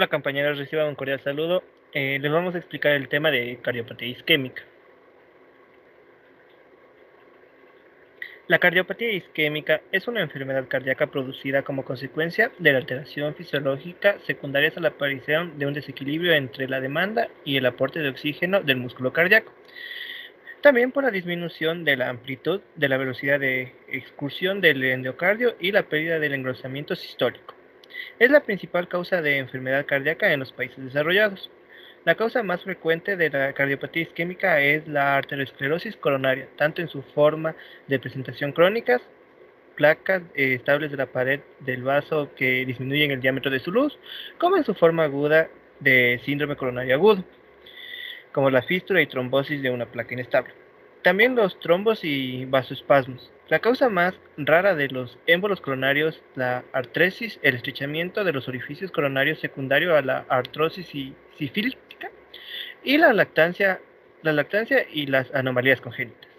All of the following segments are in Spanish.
Hola compañeros, reciban un cordial saludo. Les vamos a explicar el tema de cardiopatía isquémica. La cardiopatía isquémica es una enfermedad cardíaca producida como consecuencia de la alteración fisiológica secundaria a la aparición de un desequilibrio entre la demanda y el aporte de oxígeno del músculo cardíaco. También por la disminución de la amplitud de la velocidad de excursión del endocardio y la pérdida del engrosamiento sistólico. Es la principal causa de enfermedad cardíaca en los países desarrollados. La causa más frecuente de la cardiopatía isquémica es la arteriosclerosis coronaria, tanto en su forma de presentación crónica, placas estables de la pared del vaso que disminuyen el diámetro de su luz, como en su forma aguda de síndrome coronario agudo, como la fístula y trombosis de una placa inestable. También los trombos y vasoespasmos. La causa más rara de los émbolos coronarios, la artresis, el estrechamiento de los orificios coronarios secundario a la artrosis sifílica y la lactancia y las anomalías congénitas.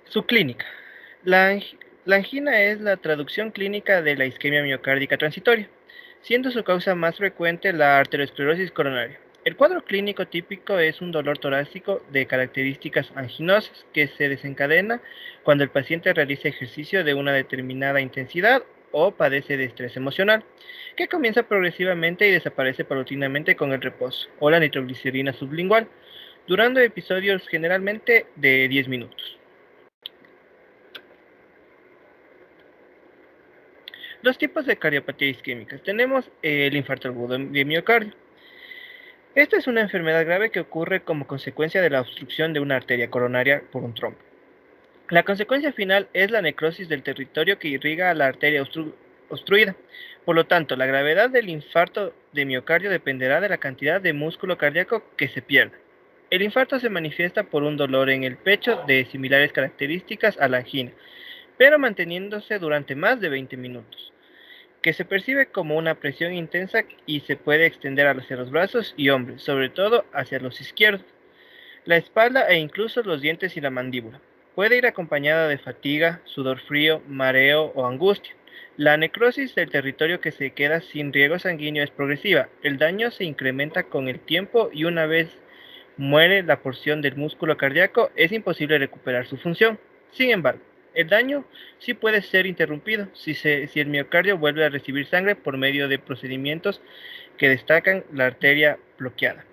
Su clínica. La, la angina es la traducción clínica de la isquemia miocárdica transitoria, siendo su causa más frecuente la arteriosclerosis coronaria. El cuadro clínico típico es un dolor torácico de características anginosas que se desencadena cuando el paciente realiza ejercicio de una determinada intensidad o padece de estrés emocional, que comienza progresivamente y desaparece paulatinamente con el reposo o la nitroglicerina sublingual, durando episodios generalmente de 10 minutos. Dos tipos de cardiopatía isquémica. Tenemos el infarto agudo de miocardio. Esta es una enfermedad grave que ocurre como consecuencia de la obstrucción de una arteria coronaria por un trombo. La consecuencia final es la necrosis del territorio que irriga a la arteria obstruida. Por lo tanto, la gravedad del infarto de miocardio dependerá de la cantidad de músculo cardíaco que se pierda. El infarto se manifiesta por un dolor en el pecho de similares características a la angina, pero manteniéndose durante más de 20 minutos, que se percibe como una presión intensa y se puede extender hacia los brazos y hombros, sobre todo hacia los izquierdos, la espalda e incluso los dientes y la mandíbula. Puede ir acompañada de fatiga, sudor frío, mareo o angustia. La necrosis del territorio que se queda sin riego sanguíneo es progresiva. El daño se incrementa con el tiempo y una vez muere la porción del músculo cardíaco, es imposible recuperar su función. Sin embargo, el daño sí puede ser interrumpido si el miocardio vuelve a recibir sangre por medio de procedimientos que destacan la arteria bloqueada.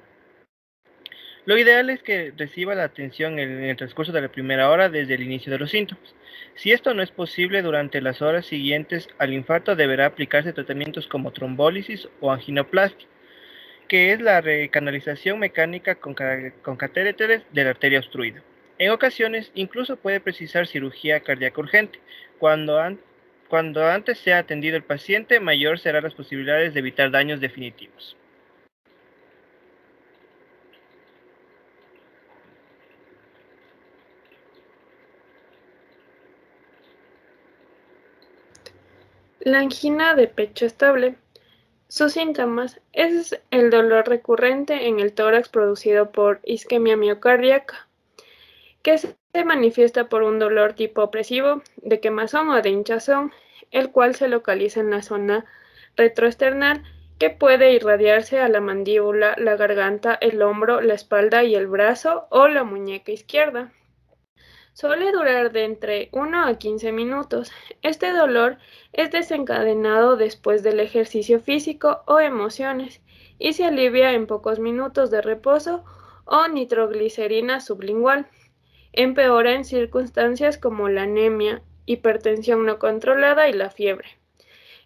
Lo ideal es que reciba la atención en el transcurso de la primera hora desde el inicio de los síntomas. Si esto no es posible durante las horas siguientes al infarto, deberá aplicarse tratamientos como trombólisis o anginoplastia, que es la recanalización mecánica con catéteres de la arteria obstruida. En ocasiones, incluso puede precisar cirugía cardíaca urgente. Cuando antes sea atendido el paciente, mayor serán las posibilidades de evitar daños definitivos. La angina de pecho estable. Sus síntomas es el dolor recurrente en el tórax producido por isquemia miocárdica, que se manifiesta por un dolor tipo opresivo, de quemazón o de hinchazón, el cual se localiza en la zona retroesternal, que puede irradiarse a la mandíbula, la garganta, el hombro, la espalda y el brazo o la muñeca izquierda. Suele durar de entre 1 a 15 minutos. Este dolor es desencadenado después del ejercicio físico o emociones y se alivia en pocos minutos de reposo o nitroglicerina sublingual. Empeora en circunstancias como la anemia, hipertensión no controlada y la fiebre.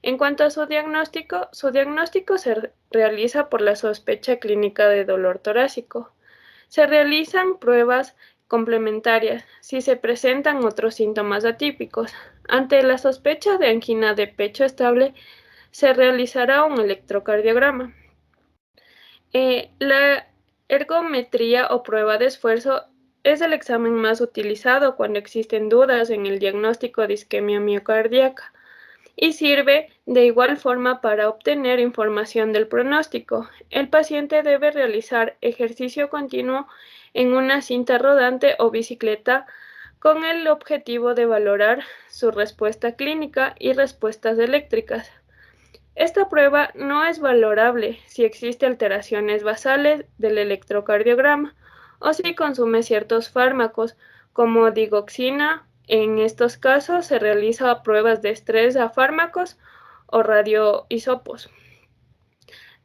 En cuanto a su diagnóstico se realiza por la sospecha clínica de dolor torácico. Se realizan pruebas complementarias si se presentan otros síntomas atípicos. Ante la sospecha de angina de pecho estable, se realizará un electrocardiograma. La ergometría o prueba de esfuerzo es el examen más utilizado cuando existen dudas en el diagnóstico de isquemia miocardíaca y sirve de igual forma para obtener información del pronóstico. El paciente debe realizar ejercicio continuo en una cinta rodante o bicicleta con el objetivo de valorar su respuesta clínica y respuestas eléctricas. Esta prueba no es valorable si existen alteraciones basales del electrocardiograma o si consume ciertos fármacos como digoxina. En estos casos se realizan pruebas de estrés a fármacos o radioisopos.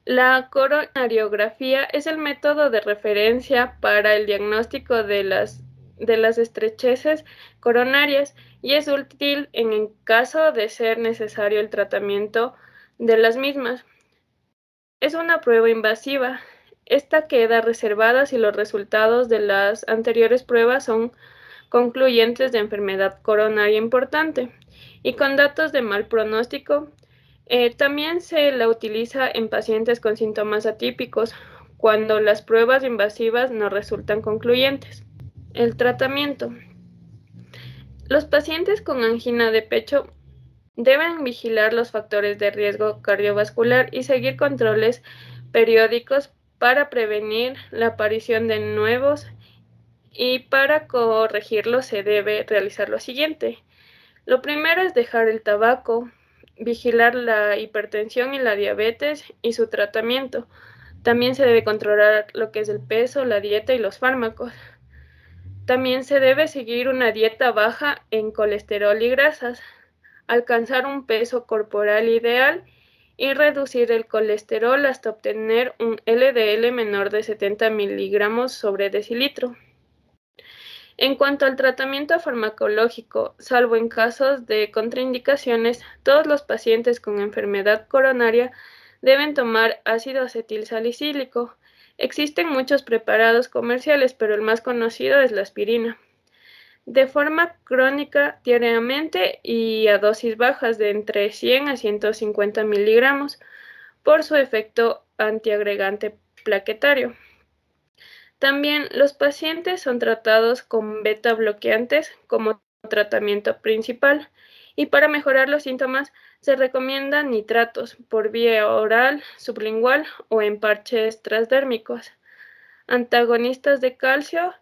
La coronariografía es el método de referencia para el diagnóstico de las estrecheces coronarias y es útil en el caso de ser necesario el tratamiento de las mismas. Es una prueba invasiva. Esta queda reservada si los resultados de las anteriores pruebas son concluyentes de enfermedad coronaria importante y con datos de mal pronóstico. También se la utiliza en pacientes con síntomas atípicos, cuando las pruebas invasivas no resultan concluyentes. El tratamiento. Los pacientes con angina de pecho deben vigilar los factores de riesgo cardiovascular y seguir controles periódicos para prevenir la aparición de nuevos, y para corregirlo se debe realizar lo siguiente. Lo primero es dejar el tabaco, vigilar la hipertensión y la diabetes y su tratamiento. También se debe controlar lo que es el peso, la dieta y los fármacos. También se debe seguir una dieta baja en colesterol y grasas, alcanzar un peso corporal ideal y reducir el colesterol hasta obtener un LDL menor de 70 miligramos sobre decilitro. En cuanto al tratamiento farmacológico, salvo en casos de contraindicaciones, todos los pacientes con enfermedad coronaria deben tomar ácido acetilsalicílico. Existen muchos preparados comerciales, pero el más conocido es la aspirina. De forma crónica, diariamente y a dosis bajas de entre 100 a 150 miligramos, por su efecto antiagregante plaquetario. También los pacientes son tratados con beta bloqueantes como tratamiento principal y para mejorar los síntomas se recomiendan nitratos por vía oral, sublingual o en parches transdérmicos, antagonistas de calcio,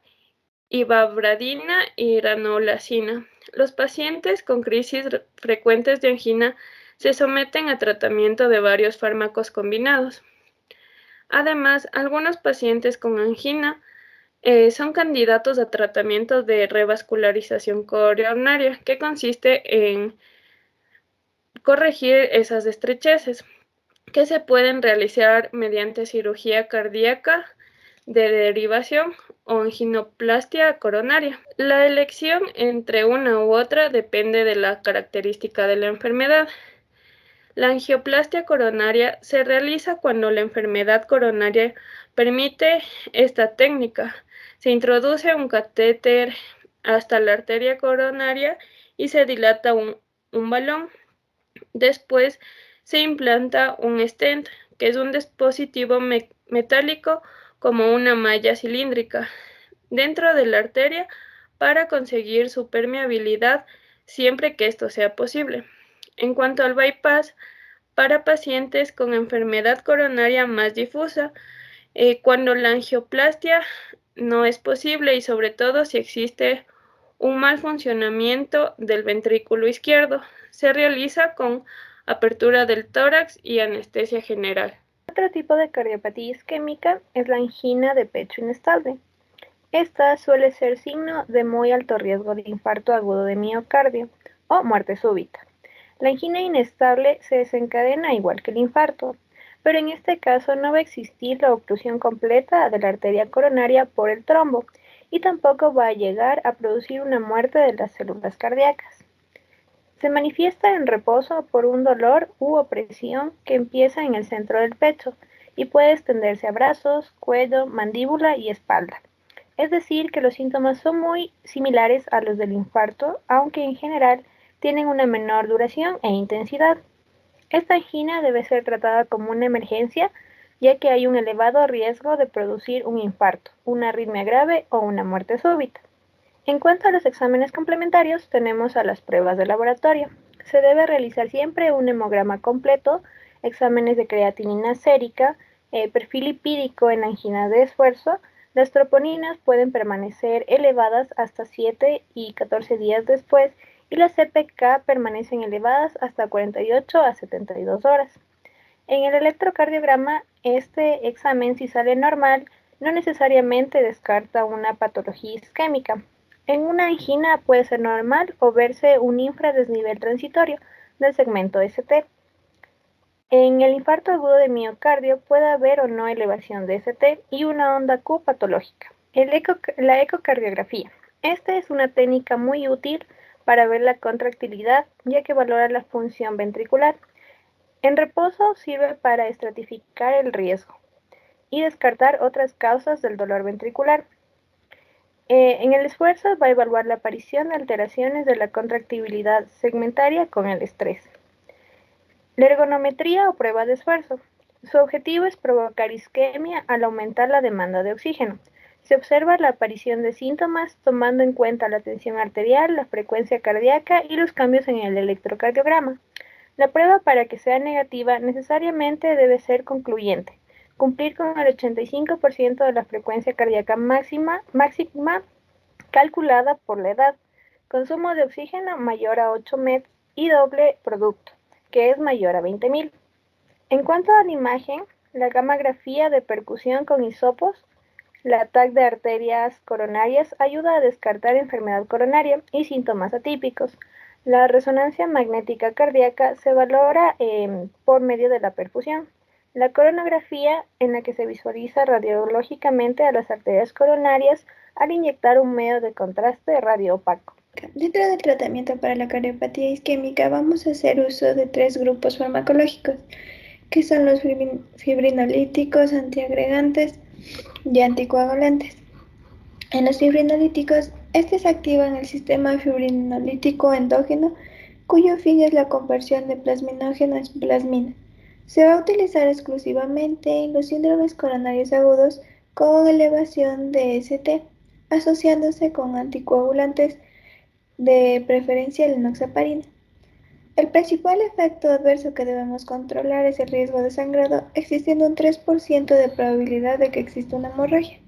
ivabradina y ranolazina. Los pacientes con crisis frecuentes de angina se someten a tratamiento de varios fármacos combinados. Además, algunos pacientes con angina son candidatos a tratamiento de revascularización coronaria, que consiste en corregir esas estrecheces, que se pueden realizar mediante cirugía cardíaca de derivación o angioplastia coronaria. La elección entre una u otra depende de la característica de la enfermedad. La angioplastia coronaria se realiza cuando la enfermedad coronaria permite esta técnica. Se introduce un catéter hasta la arteria coronaria y se dilata un balón. Después se implanta un stent, que es un dispositivo metálico como una malla cilíndrica, dentro de la arteria para conseguir su permeabilidad siempre que esto sea posible. En cuanto al bypass, para pacientes con enfermedad coronaria más difusa, cuando la angioplastia no es posible y sobre todo si existe un mal funcionamiento del ventrículo izquierdo, se realiza con apertura del tórax y anestesia general. Otro tipo de cardiopatía isquémica es la angina de pecho inestable. Esta suele ser signo de muy alto riesgo de infarto agudo de miocardio o muerte súbita. La angina inestable se desencadena igual que el infarto, pero en este caso no va a existir la oclusión completa de la arteria coronaria por el trombo y tampoco va a llegar a producir una muerte de las células cardíacas. Se manifiesta en reposo por un dolor u opresión que empieza en el centro del pecho y puede extenderse a brazos, cuello, mandíbula y espalda. Es decir, que los síntomas son muy similares a los del infarto, aunque en general tienen una menor duración e intensidad. Esta angina debe ser tratada como una emergencia, ya que hay un elevado riesgo de producir un infarto, una arritmia grave o una muerte súbita. En cuanto a los exámenes complementarios, tenemos a las pruebas de laboratorio. Se debe realizar siempre un hemograma completo, exámenes de creatinina sérica, perfil lipídico en angina de esfuerzo, Las troponinas pueden permanecer elevadas hasta 7 y 14 días después y las CPK permanecen elevadas hasta 48 a 72 horas. En el electrocardiograma, este examen, si sale normal, no necesariamente descarta una patología isquémica. En una angina puede ser normal o verse un infradesnivel transitorio del segmento ST. En el infarto agudo de miocardio puede haber o no elevación de ST y una onda Q patológica. La ecocardiografía. Esta es una técnica muy útil para ver la contractilidad, ya que valora la función ventricular. En reposo sirve para estratificar el riesgo y descartar otras causas del dolor ventricular. En el esfuerzo va a evaluar la aparición de alteraciones de la contractibilidad segmentaria con el estrés. La ergonometría o prueba de esfuerzo. Su objetivo es provocar isquemia al aumentar la demanda de oxígeno. Se observa la aparición de síntomas tomando en cuenta la tensión arterial, la frecuencia cardíaca y los cambios en el electrocardiograma. La prueba, para que sea negativa, necesariamente debe ser concluyente. Cumplir con el 85% de la frecuencia cardíaca máxima calculada por la edad. Consumo de oxígeno mayor a 8 mEq y doble producto, que es mayor a 20.000. En cuanto a la imagen, la gammagrafía de percusión con hisopos, la TAC de arterias coronarias ayuda a descartar enfermedad coronaria y síntomas atípicos. La resonancia magnética cardíaca se valora por medio de la perfusión. La coronografía, en la que se visualiza radiológicamente a las arterias coronarias al inyectar un medio de contraste radioopaco. Dentro del tratamiento para la cardiopatía isquémica vamos a hacer uso de 3 grupos farmacológicos, que son los fibrinolíticos, antiagregantes y anticoagulantes. En los fibrinolíticos, estos activan el sistema fibrinolítico endógeno, cuyo fin es la conversión de plasminógeno en plasmina. Se va a utilizar exclusivamente en los síndromes coronarios agudos con elevación de ST, asociándose con anticoagulantes, de preferencia la enoxaparina. El principal efecto adverso que debemos controlar es el riesgo de sangrado, existiendo un 3% de probabilidad de que exista una hemorragia.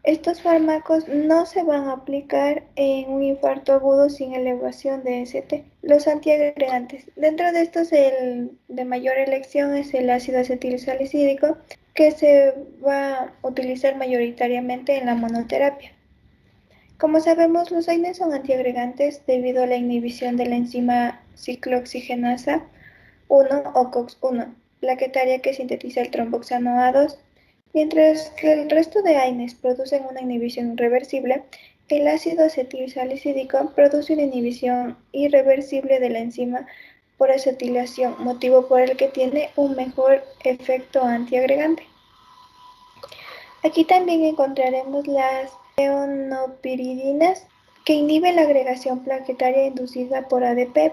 Estos fármacos no se van a aplicar en un infarto agudo sin elevación de ST. Los antiagregantes. Dentro de estos, el de mayor elección es el ácido acetilsalicílico, que se va a utilizar mayoritariamente en la monoterapia. Como sabemos, los AINES son antiagregantes debido a la inhibición de la enzima ciclooxigenasa 1 o COX-1, plaquetaria que sintetiza el tromboxano A2. Mientras que el resto de AINES producen una inhibición irreversible, el ácido acetilsalicílico produce una inhibición irreversible de la enzima por acetilación, motivo por el que tiene un mejor efecto antiagregante. Aquí también encontraremos las leonopiridinas, que inhiben la agregación plaquetaria inducida por ADP,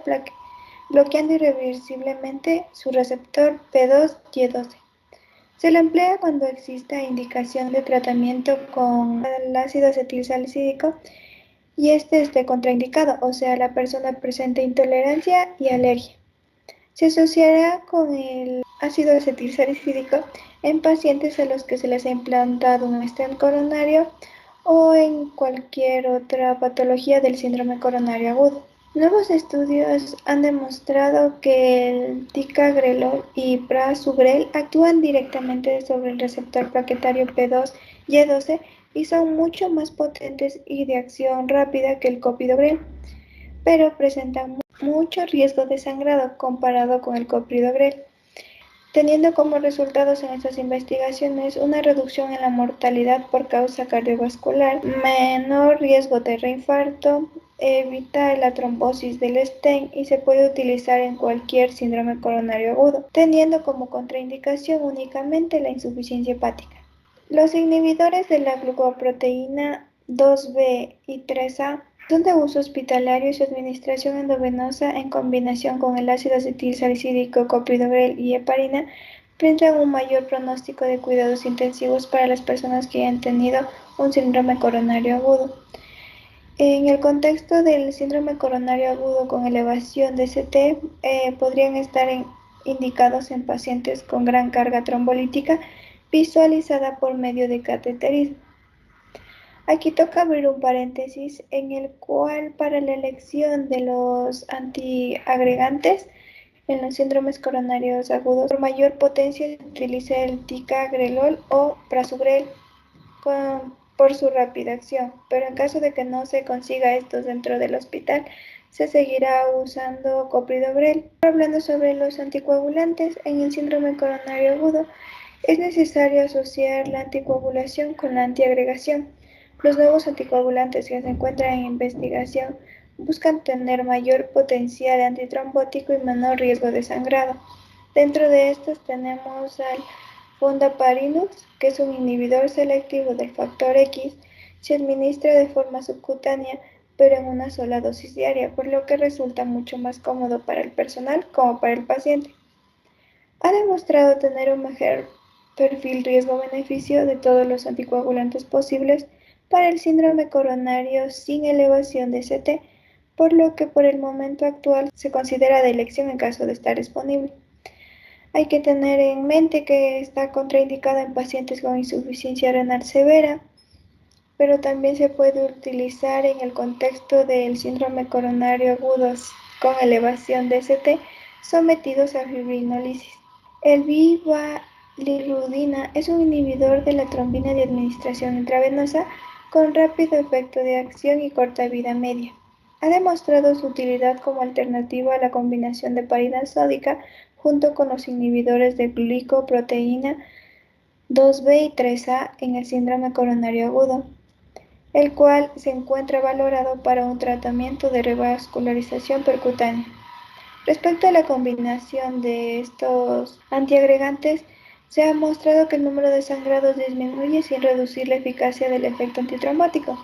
bloqueando irreversiblemente su receptor P2Y12. Se lo emplea cuando exista indicación de tratamiento con el ácido acetilsalicílico y este esté contraindicado, o sea, la persona presente intolerancia y alergia. Se asociará con el ácido acetilsalicílico en pacientes a los que se les ha implantado un stent coronario o en cualquier otra patología del síndrome coronario agudo. Nuevos estudios han demostrado que el ticagrelor y prasugrel actúan directamente sobre el receptor plaquetario P2Y12 y son mucho más potentes y de acción rápida que el clopidogrel, pero presentan mucho riesgo de sangrado comparado con el clopidogrel, teniendo como resultados en estas investigaciones una reducción en la mortalidad por causa cardiovascular, menor riesgo de reinfarto, evita la trombosis del stent y se puede utilizar en cualquier síndrome coronario agudo, teniendo como contraindicación únicamente la insuficiencia hepática. Los inhibidores de la glucoproteína 2B y 3A son de uso hospitalario y su administración endovenosa en combinación con el ácido acetilsalicílico, clopidogrel y heparina brindan un mayor pronóstico de cuidados intensivos para las personas que han tenido un síndrome coronario agudo. En el contexto del síndrome coronario agudo con elevación de ST, podrían estar indicados en pacientes con gran carga trombolítica visualizada por medio de cateterismo. Aquí toca abrir un paréntesis en el cual para la elección de los antiagregantes en los síndromes coronarios agudos por mayor potencia se utiliza el ticagrelol o prasugrel por su rápida acción, pero en caso de que no se consiga estos dentro del hospital, se seguirá usando copridogrel. Hablando sobre los anticoagulantes, en el síndrome coronario agudo es necesario asociar la anticoagulación con la antiagregación. Los nuevos anticoagulantes que se encuentran en investigación buscan tener mayor potencial antitrombótico y menor riesgo de sangrado. Dentro de estos tenemos al Fondaparinux, que es un inhibidor selectivo del factor X, se administra de forma subcutánea, pero en una sola dosis diaria, por lo que resulta mucho más cómodo para el personal como para el paciente. Ha demostrado tener un mejor perfil riesgo-beneficio de todos los anticoagulantes posibles para el síndrome coronario sin elevación de CT, por lo que por el momento actual se considera de elección en caso de estar disponible. Hay que tener en mente que está contraindicada en pacientes con insuficiencia renal severa, pero también se puede utilizar en el contexto del síndrome coronario agudo con elevación de ST sometidos a fibrinólisis. El bivalirudina es un inhibidor de la trombina de administración intravenosa con rápido efecto de acción y corta vida media. Ha demostrado su utilidad como alternativa a la combinación de heparina sódica junto con los inhibidores de glicoproteína 2B y 3A en el síndrome coronario agudo, el cual se encuentra valorado para un tratamiento de revascularización percutánea. Respecto a la combinación de estos antiagregantes, se ha mostrado que el número de sangrados disminuye sin reducir la eficacia del efecto antitraumático.